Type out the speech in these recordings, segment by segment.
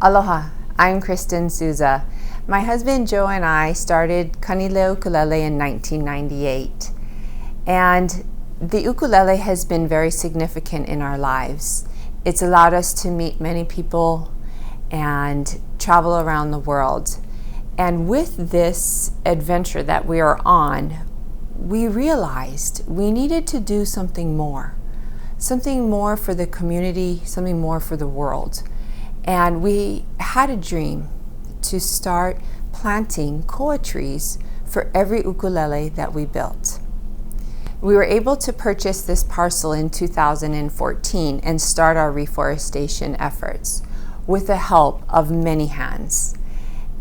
Aloha, I'm Kristen Souza. My husband Joe and I started Kanile Ukulele in 1998. And the ukulele has been very significant in our lives. It's allowed us to meet many people and travel around the world. And with this adventure that we are on, we realized we needed to do something more for the community, something more for the world. And we had a dream to start planting koa trees for every ukulele that we built. We were able to purchase this parcel in 2014 and start our reforestation efforts with the help of many hands.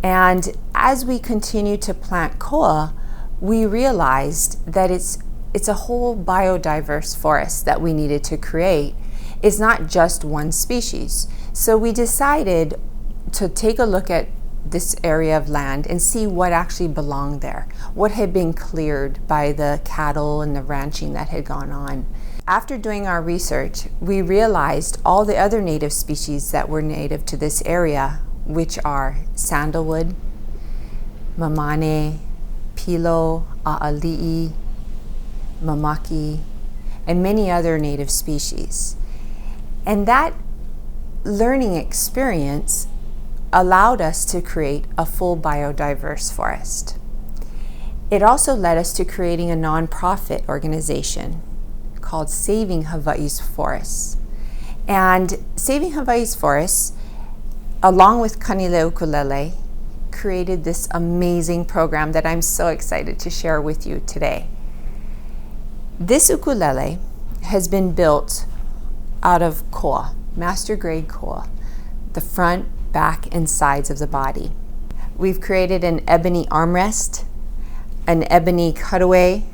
And as we continue to plant koa, we realized that it's a whole biodiverse forest that we needed to create. It's not just one species. So we decided to take a look at this area of land and see what actually belonged there, what had been cleared by the cattle and the ranching that had gone on. After doing our research, we realized all the other native species that were native to this area, which are sandalwood, mamane, pilo, a'ali'i, mamaki, and many other native species. And that learning experience allowed us to create a full biodiverse forest. It also led us to creating a nonprofit organization called Saving Hawaii's Forests. And Saving Hawaii's Forests, along with Kanile Ukulele, created this amazing program that I'm so excited to share with you today. This ukulele has been built out of koa, master grade koa, the front, back, and sides of the body. We've created an ebony armrest, an ebony cutaway,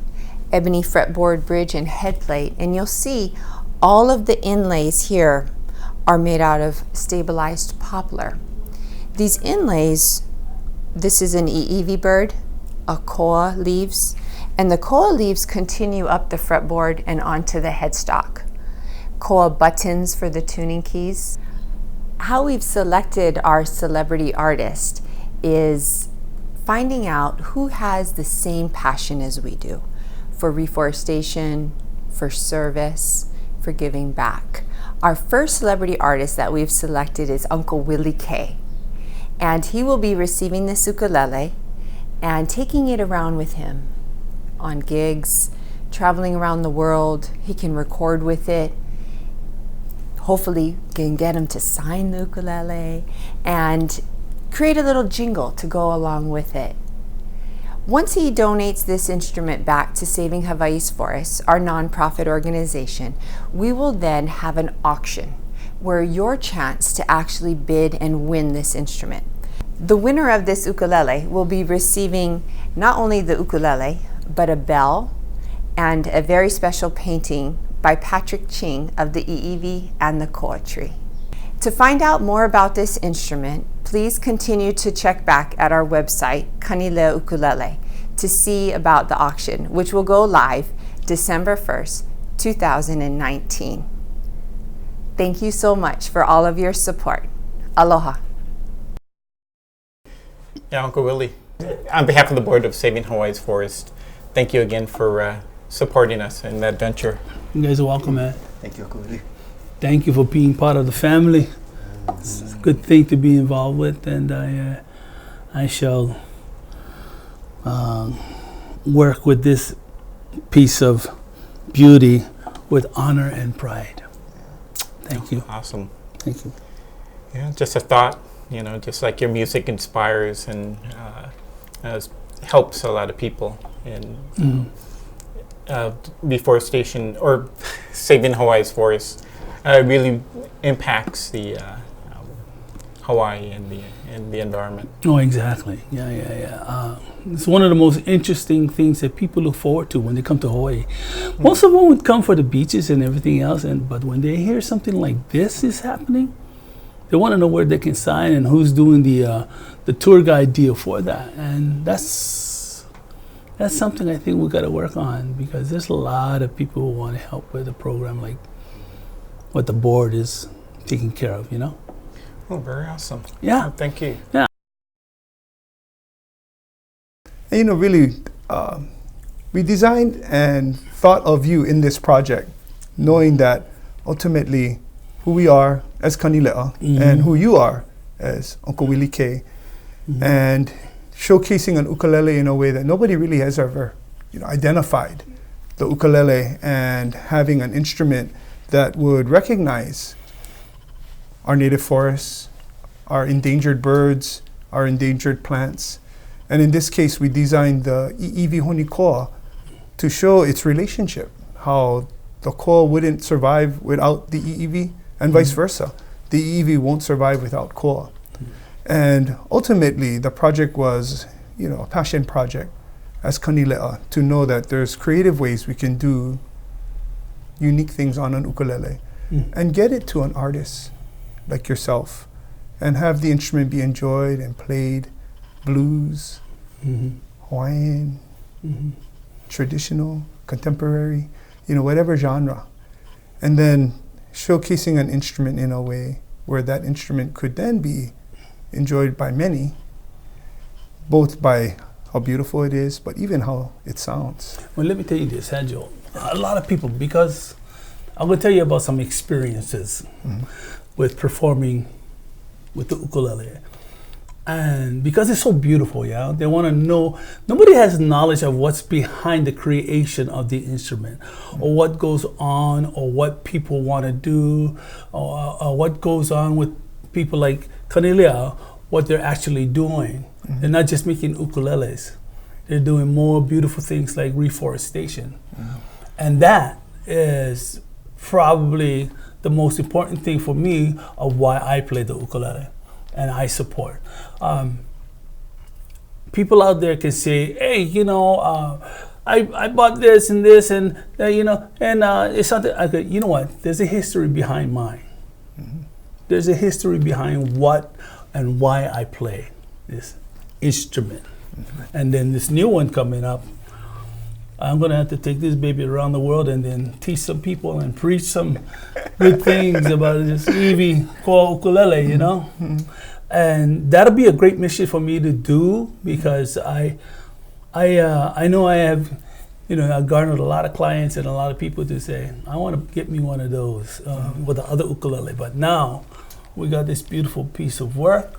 ebony fretboard bridge, and headplate, and you'll see all of the inlays here are made out of stabilized poplar. These inlays, this is an ee-ee-vee bird, a koa leaves, and the koa leaves continue up the fretboard and onto the headstock. Koa buttons for the tuning keys. How we've selected our celebrity artist is finding out who has the same passion as we do for reforestation, for service, for giving back. Our first celebrity artist that we've selected is Uncle Willie K. And he will be receiving this ukulele and taking it around with him on gigs, traveling around the world. He can record with it. Hopefully can get him to sign the ukulele and create a little jingle to go along with it. Once he donates this instrument back to Saving Hawaii's Forests, our nonprofit organization, we will then have an auction where your chance to actually bid and win this instrument. The winner of this ukulele will be receiving not only the ukulele, but a bell and a very special painting by Patrick Ching of the ee-ee-vee and the koa tree. To find out more about this instrument, please continue to check back at our website, Kanile Ukulele, to see about the auction, which will go live December 1st, 2019. Thank you so much for all of your support. Aloha. Yeah, Uncle Willie, on behalf of the board of Saving Hawaii's Forests, thank you again for supporting us in that venture. You guys are welcome, man. Thank you, Uncle Willie. Thank you for being part of the family. It's a good thing to be involved with, and I shall work with this piece of beauty with honor and pride. Thank you. Awesome. Thank you. Yeah, just a thought, just like your music inspires and helps a lot of people in reforestation or Saving Hawaii's Forests really impacts the Hawaii and the environment. Oh, exactly. Yeah. It's one of the most interesting things that people look forward to when they come to Hawaii. Most of them would come for the beaches and everything else, but when they hear something like this is happening, they want to know where they can sign and who's doing the tour guide deal for that. And that's something I think we've got to work on, because there's a lot of people who want to help with a program like what the board is taking care of, Oh, very awesome. Yeah. Oh, thank you. Yeah. And, you know, really, we designed and thought of you in this project, knowing that ultimately who we are as Kanile and who you are as Uncle Willie K, and showcasing an ukulele in a way that nobody really has ever, you know, identified the ukulele, and having an instrument that would recognize our native forests, our endangered birds, our endangered plants. And in this case, we designed the ee-ee-vee Honi Koa to show its relationship, how the koa wouldn't survive without the ee-ee-vee, and vice versa. The ee-ee-vee won't survive without koa. And ultimately, the project was, you know, a passion project as Kanile, to know that there's creative ways we can do unique things on an ukulele and get it to an artist like yourself, and have the instrument be enjoyed and played, blues, Hawaiian, traditional, contemporary, you know, whatever genre. And then showcasing an instrument in a way where that instrument could then be enjoyed by many, both by how beautiful it is, but even how it sounds. Well, let me tell you this, Sergio. A lot of people, because I'm going to tell you about some experiences with performing with the ukulele. And because it's so beautiful, yeah, they want to know. Nobody has knowledge of what's behind the creation of the instrument, or what goes on, or what people want to do, or what goes on with people like Kanile, what they're actually doing. They're not just making ukuleles. They're doing more beautiful things like reforestation. And that is probably the most important thing for me of why I play the ukulele and I support. People out there can say, hey, you know, I bought this and this, and you know, and it's something. I go, you know what? There's a history behind mine. There's a history behind what and why I play this instrument. And then this new one coming up, I'm gonna have to take this baby around the world and then teach some people and preach some good things about this iwi Koa ukulele, you know? And that'll be a great mission for me to do, because I know I have, you know, I've garnered a lot of clients and a lot of people to say, I want to get me one of those with the other ukulele. But now we got this beautiful piece of work,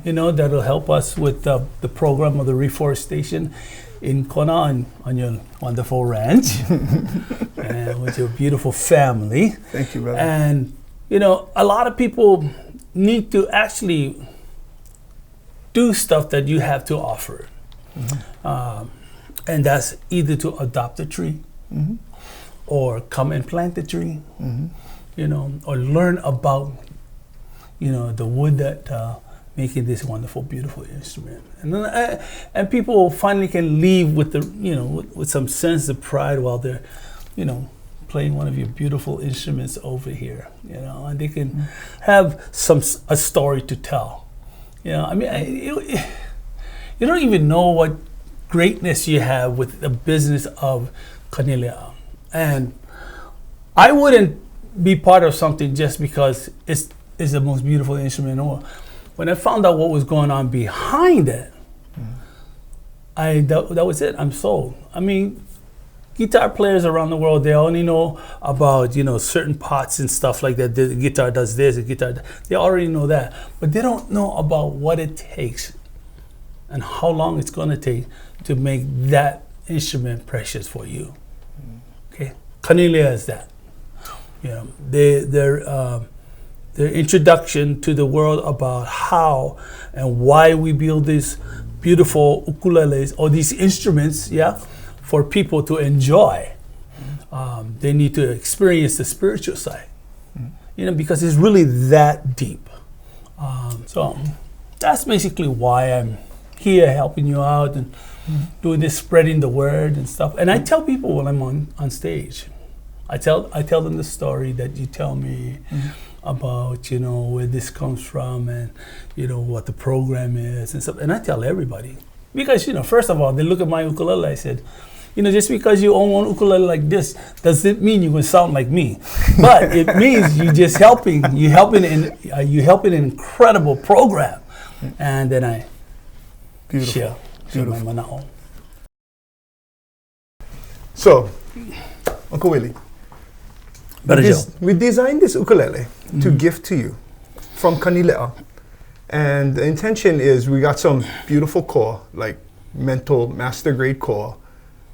you know, that'll help us with the program of the reforestation in Kona on your wonderful ranch and with your beautiful family. Thank you, brother. And, you know, a lot of people need to actually do stuff that you have to offer. And that's either to adopt a tree or come and plant a tree, you know, or learn about, you know, the wood that making this wonderful, beautiful instrument. And then, and people finally can leave with the, you know, with some sense of pride while they're, you know, playing one of your beautiful instruments over here, you know, and they can have a story to tell. You know, I mean, you don't even know what greatness you have with the business of Kanile. And I wouldn't be part of something just because it's the most beautiful instrument in the world. When I found out what was going on behind it, that was it. I'm sold. I mean, guitar players around the world, they only know about, you know, certain parts and stuff like that. The guitar does this, the guitar, they already know that. But they don't know about what it takes and how long it's going to take to make that instrument precious for you. Okay, Kanile is that. You know, their introduction to the world about how and why we build these beautiful ukuleles or these instruments, yeah, for people to enjoy. They need to experience the spiritual side, you know, because it's really that deep. So that's basically why I'm here helping you out and doing this, spreading the word and stuff. And I tell people when I'm on stage, I tell them the story that you tell me about, you know, where this comes from and, you know, what the program is and stuff. And I tell everybody, because, you know, first of all, they look at my ukulele, I said, just because you own one ukulele like this doesn't mean you're gonna sound like me, but it means you helping an incredible program, and then I share my mana'o. So, Uncle Willie, we designed this ukulele to gift to you from Kanile. And the intention is we got some beautiful koa, like mental master grade koa.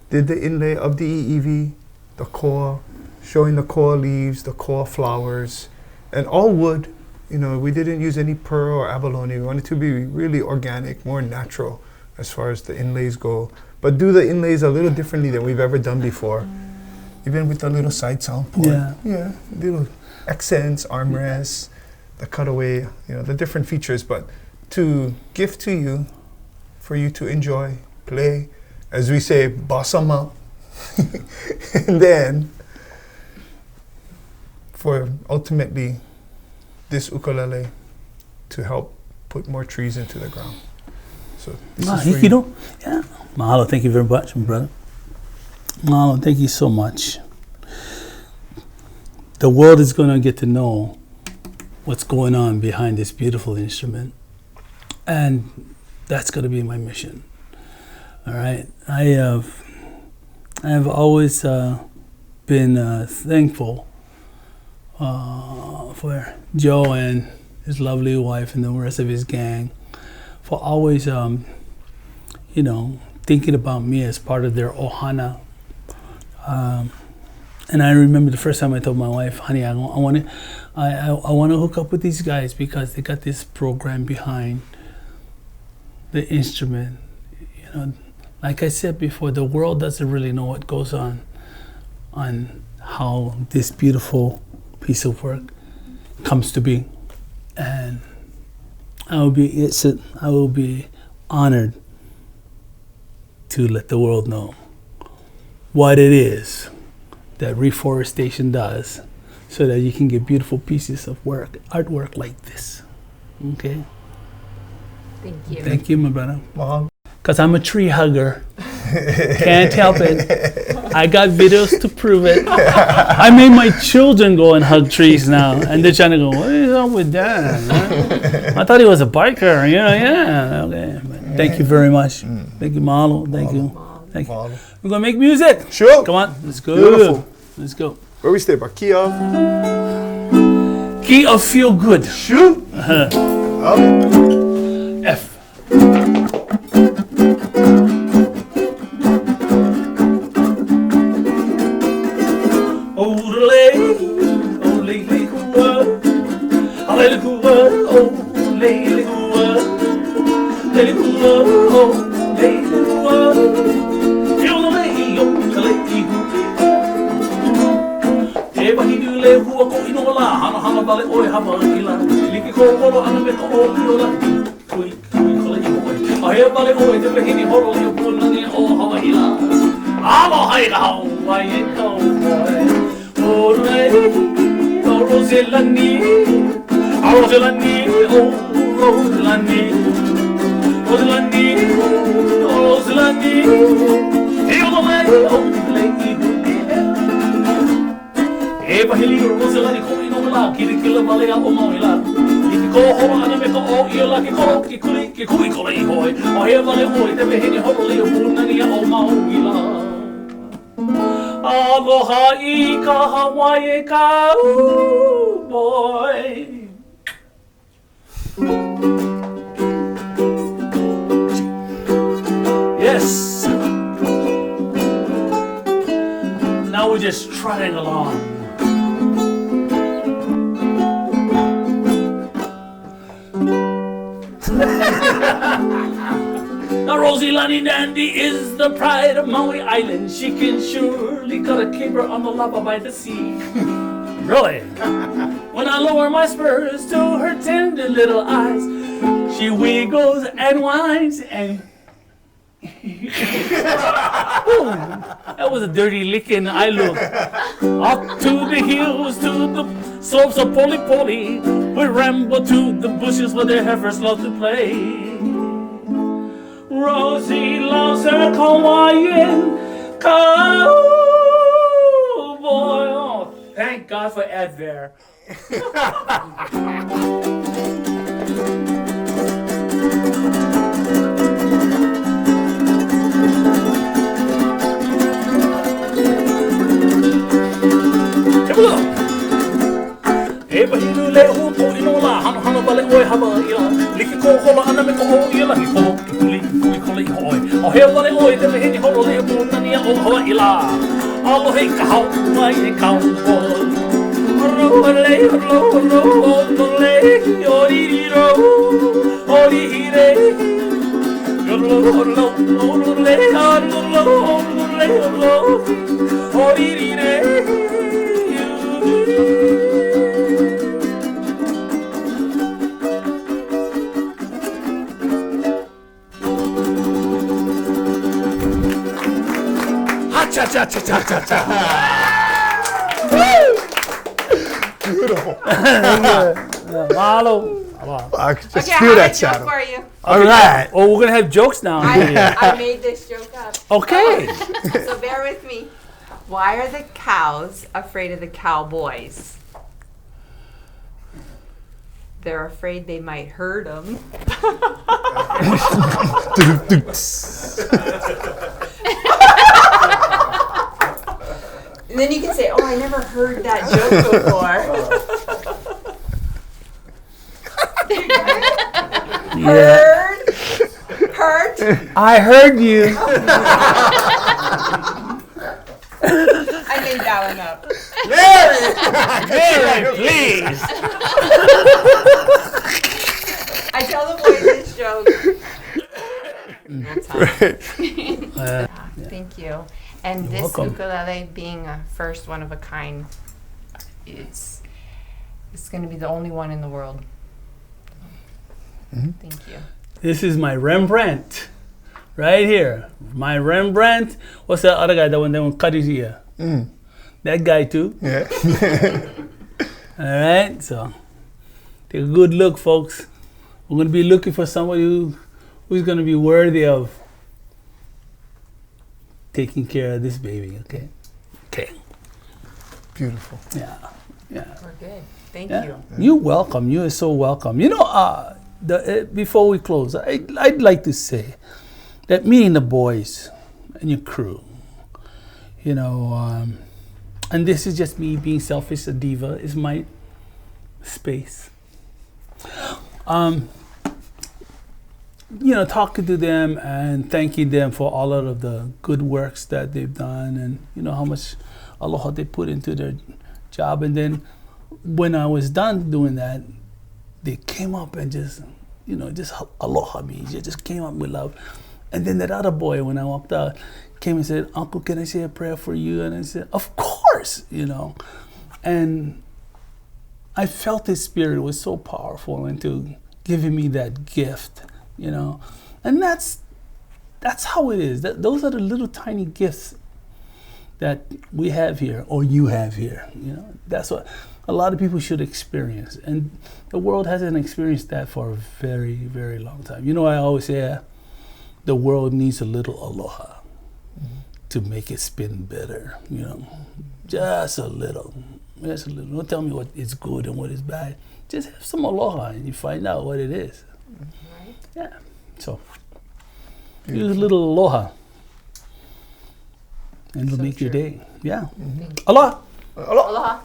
Did the inlay of the ee-ee-vee, the koa, showing the koa leaves, the koa flowers, and all wood. We didn't use any pearl or abalone. We wanted to be really organic, more natural as far as the inlays go. But do the inlays a little differently than we've ever done before. Even with the little side sound port. Yeah, little accents, armrests, the cutaway, the different features, but to gift to you, for you to enjoy, play, as we say, boss 'em up, and then for ultimately this ukulele to help put more trees into the ground. So this is for you. Yeah. Mahalo, thank you very much, my brother. Mahalo, thank you so much. The world is going to get to know what's going on behind this beautiful instrument, and that's going to be my mission. All right, I have always been thankful for Joe and his lovely wife and the rest of his gang for always thinking about me as part of their ohana. And I remember the first time I told my wife, honey, I want to hook up with these guys because they got this program behind the instrument. Like I said before, the world doesn't really know what goes on how this beautiful piece of work comes to be. And I will be honored to let the world know what it is that Reforestation does, so that you can get beautiful pieces of artwork like this. Okay? Thank you. Thank you, my brother. Mom. Because I'm a tree hugger. Can't help it. I got videos to prove it. I made my children go and hug trees now, and they're trying to go, what is up with that? Huh? I thought he was a biker, yeah. Okay. But thank you very much. Thank you, Mahalo. Thank you. Thank you. Mahalo. We're going to make music. Sure. Come on, let's go. Beautiful. Let's go. Where we stay, Key of? Key of feel good. Shoot. F. Aloha I ka Hawaii ka boy. Yes. Now we're just trotting along. Now Rosie Lani Dandy is the pride of Maui Island. She can surely cut a caper on the lava by the sea. Really? When I lower my spurs to her tender little eyes, she wiggles and whines and that was a dirty licking. I look up to the hills, to the slopes of Poli Poli. We ramble to the bushes where the heifers love to play. Rosie loves her Hawaiian Cowboy. Oh, thank God for Advair. E pahiru le hupo inola hana hana bale oi hama ila liki ko hola ana me ko ho ila ki ko ki kuli kui kole i hoi o he bale oi te mehini holo le mo tania o hoa ila alo he ka hau mai e kau ko ro le ro ro no le ori ro ori hire yo lo lo le ori hire Cha cha cha cha cha cha. Beautiful. Mahalo. I could just Okay, I feel have that a joke shadow. for you. All right. Oh, we're gonna have jokes now. I made this joke up. Okay. So bear with me. Why are the cows afraid of the cowboys? They're afraid they might hurt them. And then you can say, oh, I never heard that joke before. Heard? Hurt? I heard you. I made that one up. Mary, please. I tell the boys this joke. That's how. Thank you. And You're this welcome. ukulele being a first one of a kind, it's going to be the only one in the world. Thank you. This is my Rembrandt, right here. My Rembrandt. What's that other guy that went cut his ear? That guy too. Yeah. All right. So take a good look, folks. We're gonna be looking for somebody who's gonna be worthy of taking care of this baby. Okay. Okay. Beautiful. Yeah. Yeah. We're good. Thank Yeah. you. You're welcome. You are so welcome. You know, before we close, I'd like to say that me and the boys and your crew, you know, and this is just me being selfish, a diva, is my space. You know, talking to them and thanking them for all of the good works that they've done, and you know how much aloha they put into their job. And then when I was done doing that, they came up and just, you know, just aloha me. They just came up with love. And then that other boy, when I walked out, came and said, "Uncle, can I say a prayer for you?" And I said, "Of course," you know. And I felt his spirit was so powerful into giving me that gift, you know. And that's how it is. Those are the little tiny gifts that we have here, or you have here, you know. That's what a lot of people should experience. And the world hasn't experienced that for a very, very long time. You know, I always say the world needs a little aloha to make it spin better, you know. Just a little. Just a little. Don't tell me what is good and what is bad. Just have some aloha and you find out what it is. Right? Yeah. So use a little aloha. And it'll So make your true. day. Yeah. Thank you. Aloha. Aloha.